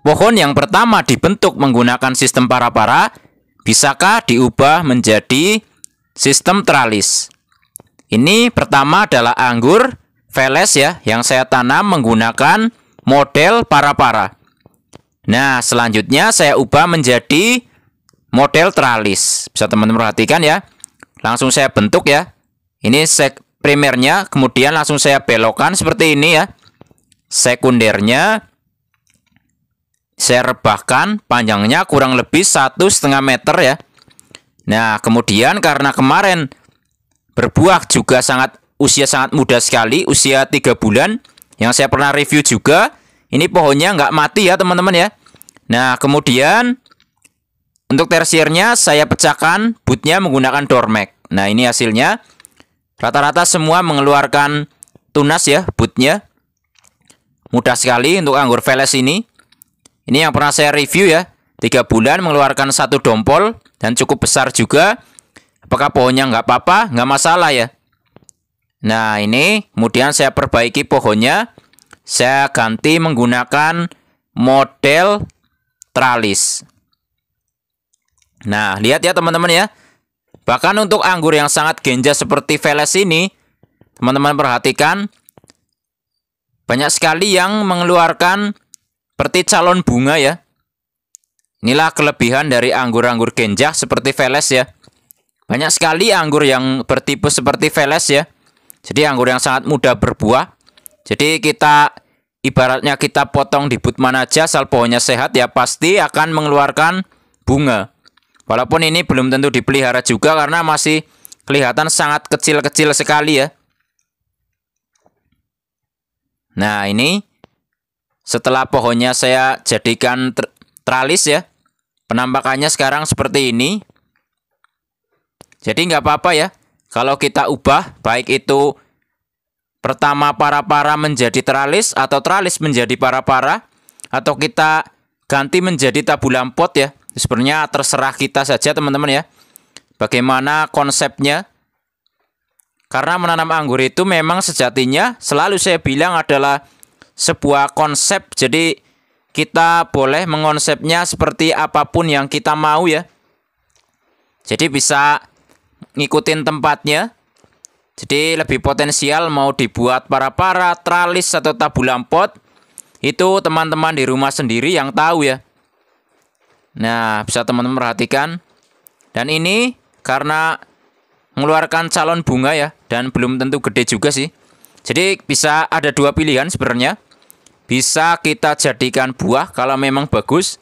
pohon yang pertama dibentuk menggunakan sistem para-para, bisakah diubah menjadi sistem tralis? Ini pertama adalah anggur Veles ya, yang saya tanam menggunakan model para-para. Nah, selanjutnya saya ubah menjadi model tralis. Bisa teman-teman perhatikan ya. Langsung saya bentuk ya. Ini primernya, kemudian langsung saya belokkan seperti ini ya. Sekundernya saya rebahkan, panjangnya kurang lebih 1,5 meter ya. Nah, kemudian karena kemarin berbuah juga usia sangat muda sekali, usia 3 bulan, yang saya pernah review juga. Ini pohonnya nggak mati ya teman-teman ya. Nah, kemudian untuk tersiernya saya pecahkan bootnya menggunakan Dormek. Nah, ini hasilnya. Rata-rata semua mengeluarkan tunas ya bootnya. Mudah sekali untuk anggur Veles ini. Ini yang pernah saya review ya. 3 bulan mengeluarkan 1 dompol dan cukup besar juga. Apakah pohonnya nggak apa-apa? Nggak masalah ya. Nah, ini kemudian saya perbaiki pohonnya. Saya ganti menggunakan model tralis. Nah, lihat ya teman-teman ya. Bahkan untuk anggur yang sangat genja seperti Veles ini, teman-teman perhatikan, banyak sekali yang mengeluarkan seperti calon bunga ya. Inilah kelebihan dari anggur-anggur genjah seperti Veles ya. Banyak sekali anggur yang bertipe seperti Veles ya. Jadi anggur yang sangat mudah berbuah. Jadi ibaratnya kita potong di boot mana aja, asal pohonnya sehat ya pasti akan mengeluarkan bunga. Walaupun ini belum tentu dipelihara juga karena masih kelihatan sangat kecil-kecil sekali ya. Nah, ini setelah pohonnya saya jadikan tralis ya. Penampakannya sekarang seperti ini. Jadi nggak apa-apa ya. Kalau kita ubah, baik itu pertama para-para menjadi tralis atau tralis menjadi para-para, atau kita ganti menjadi tabu lampot ya. Sebenarnya terserah kita saja teman-teman ya. Bagaimana konsepnya. Karena menanam anggur itu memang sejatinya selalu saya bilang adalah sebuah konsep. Jadi kita boleh mengonsepnya seperti apapun yang kita mau ya. Jadi bisa ngikutin tempatnya. Jadi lebih potensial mau dibuat para-para, tralis atau tabu lampot. Itu teman-teman di rumah sendiri yang tahu ya. Nah, bisa teman-teman perhatikan. Dan ini karena mengeluarkan calon bunga ya. Dan belum tentu gede juga sih. Jadi bisa ada 2 pilihan sebenarnya. Bisa kita jadikan buah kalau memang bagus.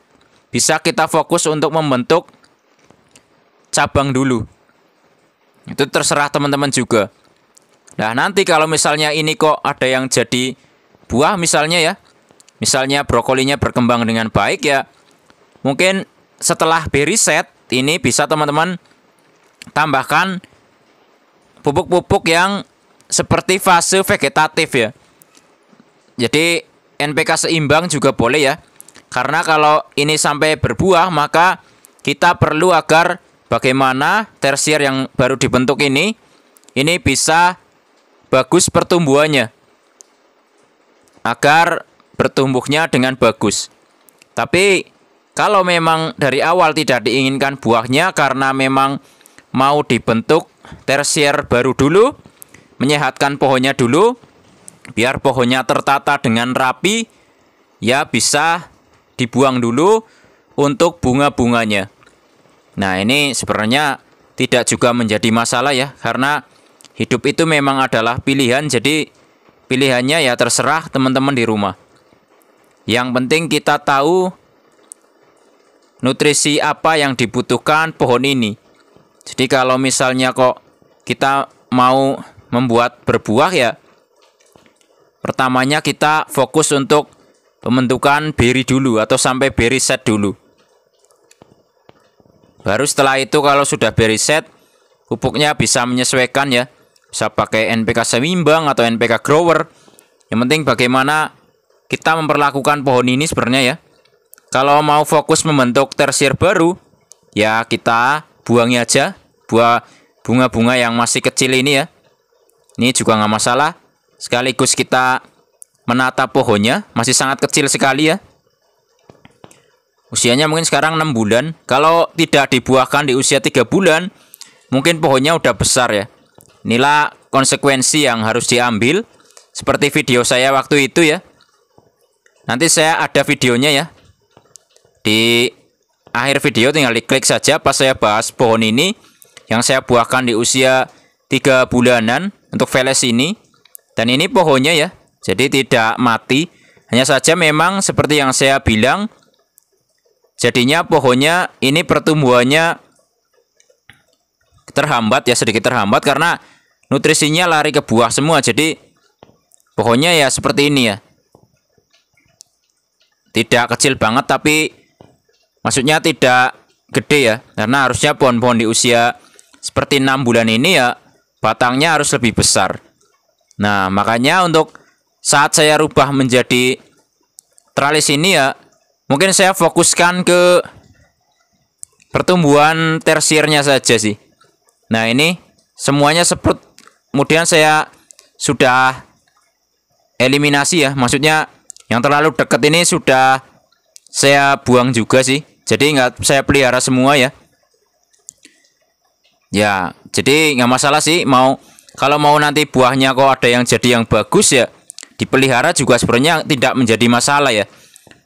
Bisa kita fokus untuk membentuk cabang dulu. Itu terserah teman-teman juga. Nah, nanti kalau misalnya ini kok ada yang jadi buah misalnya ya. Misalnya brokolinya berkembang dengan baik ya. Mungkin setelah berry set ini bisa teman-teman tambahkan pupuk-pupuk yang seperti fase vegetatif ya. Jadi NPK seimbang juga boleh ya. Karena kalau ini sampai berbuah maka kita perlu agar bagaimana tersier yang baru dibentuk ini bisa bagus pertumbuhannya. Agar bertumbuhnya dengan bagus. Tapi kalau memang dari awal tidak diinginkan buahnya karena memang mau dibentuk tersier baru dulu, menyehatkan pohonnya dulu, biar pohonnya tertata dengan rapi, ya bisa dibuang dulu untuk bunga-bunganya. Nah, ini sebenarnya tidak juga menjadi masalah ya, karena hidup itu memang adalah pilihan, jadi pilihannya ya terserah teman-teman di rumah. Yang penting kita tahu nutrisi apa yang dibutuhkan pohon ini. Jadi kalau misalnya kok kita mau membuat berbuah ya, pertamanya kita fokus untuk pembentukan berry dulu atau sampai berry set dulu. Baru setelah itu kalau sudah berry set, pupuknya bisa menyesuaikan ya. Bisa pakai NPK seimbang atau NPK grower. Yang penting bagaimana kita memperlakukan pohon ini sebenarnya ya. Kalau mau fokus membentuk tersier baru, ya kita buangi aja buah bunga-bunga yang masih kecil ini ya. Ini juga nggak masalah. Sekaligus kita menata pohonnya, masih sangat kecil sekali ya. Usianya mungkin sekarang 6 bulan. Kalau tidak dibuahkan di usia 3 bulan, mungkin pohonnya udah besar ya. Inilah konsekuensi yang harus diambil. Seperti video saya waktu itu ya. Nanti saya ada videonya ya. Di akhir video tinggal diklik saja pas saya bahas pohon ini yang saya buahkan di usia 3 bulanan untuk Veles ini. Dan ini pohonnya ya. Jadi tidak mati. Hanya saja memang seperti yang saya bilang, jadinya pohonnya ini pertumbuhannya terhambat ya, sedikit terhambat karena nutrisinya lari ke buah semua. Jadi pohonnya ya seperti ini ya. Tidak kecil banget tapi maksudnya tidak gede ya. Karena harusnya pohon-pohon di usia seperti 6 bulan ini ya batangnya harus lebih besar. Nah, makanya untuk saat saya rubah menjadi tralis ini ya, mungkin saya fokuskan ke pertumbuhan tersiernya saja sih. Nah, ini semuanya seperti kemudian saya sudah eliminasi ya. Maksudnya yang terlalu dekat ini sudah saya buang juga sih. Jadi nggak saya pelihara semua ya. Ya, jadi nggak masalah sih. Kalau mau nanti buahnya kok ada yang jadi yang bagus ya, dipelihara juga sebenarnya tidak menjadi masalah ya.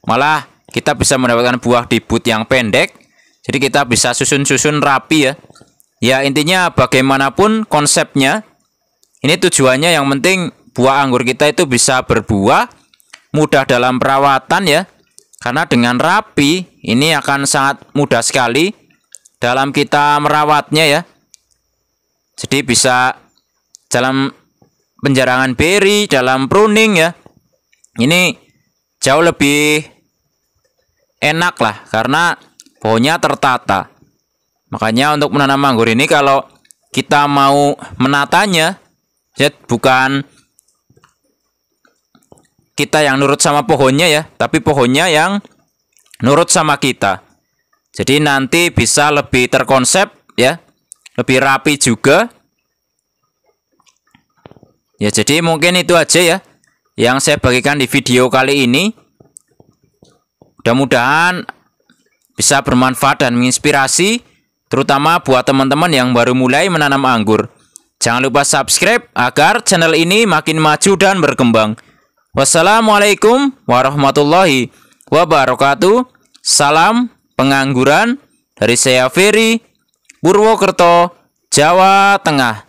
Malah kita bisa mendapatkan buah di bud yang pendek. Jadi kita bisa susun-susun rapi ya. Ya intinya bagaimanapun konsepnya, ini tujuannya yang penting buah anggur kita itu bisa berbuah, mudah dalam perawatan ya. Karena dengan rapi ini akan sangat mudah sekali dalam kita merawatnya ya. Jadi bisa dalam penjarangan beri, dalam pruning ya. Ini jauh lebih enak lah karena pohonnya tertata. Makanya untuk menanam anggur ini kalau kita mau menatanya, ya bukan kita yang nurut sama pohonnya ya, tapi pohonnya yang nurut sama kita. Jadi nanti bisa lebih terkonsep ya, lebih rapi juga. Ya jadi mungkin itu aja ya yang saya bagikan di video kali ini. Mudah-mudahan bisa bermanfaat dan menginspirasi, terutama buat teman-teman yang baru mulai menanam anggur. Jangan lupa subscribe agar channel ini makin maju dan berkembang. Wassalamualaikum warahmatullahi wabarakatuh. Salam pengangguran dari saya Ferry, Purwokerto, Jawa Tengah.